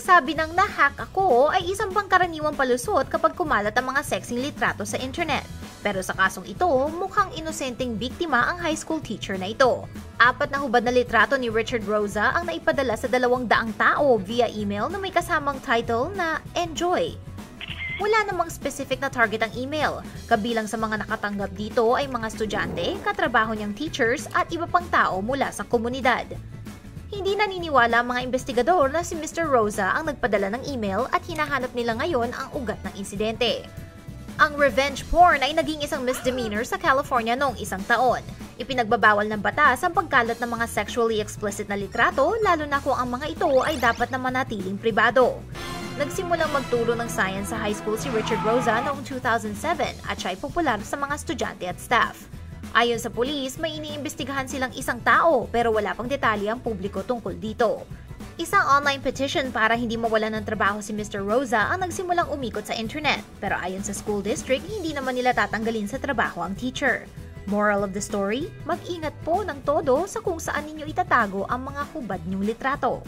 pagsabi ng na-hack ako ay isang pangkaraniwang palusot kapag kumalat ang mga sexing litrato sa internet. Pero sa kasong ito, mukhang inosenteng biktima ang high school teacher na ito. 4 na hubad na litrato ni Richard Roza ang naipadala sa 200 tao via email na may kasamang title na Enjoy. Wala namang specific na target ang email. Kabilang sa mga nakatanggap dito ay mga estudyante, katrabaho niyang teachers at iba pang tao mula sa komunidad. Hindi naniniwala ang mga investigador na si Mr. Roza ang nagpadala ng email at hinahanap nila ngayon ang ugat ng insidente. Ang revenge porn ay naging isang misdemeanor sa California noong 1 taon. Ipinagbabawal ng batas ang pagkalat ng mga sexually explicit na litrato lalo na kung ang mga ito ay dapat na manatiling pribado. Nagsimulang magturo ng science sa high school si Richard Roza noong 2007 at siya ay popular sa mga estudyante at staff. Ayon sa pulis, may iniimbestigahan silang 1 tao pero wala pang detalye ang publiko tungkol dito. Isang online petition para hindi mawalan ng trabaho si Mr. Roza ang nagsimulang umikot sa internet pero ayon sa school district, hindi naman nila tatanggalin sa trabaho ang teacher. Moral of the story, mag-ingat po ng todo sa kung saan ninyo itatago ang mga hubad niyong litrato.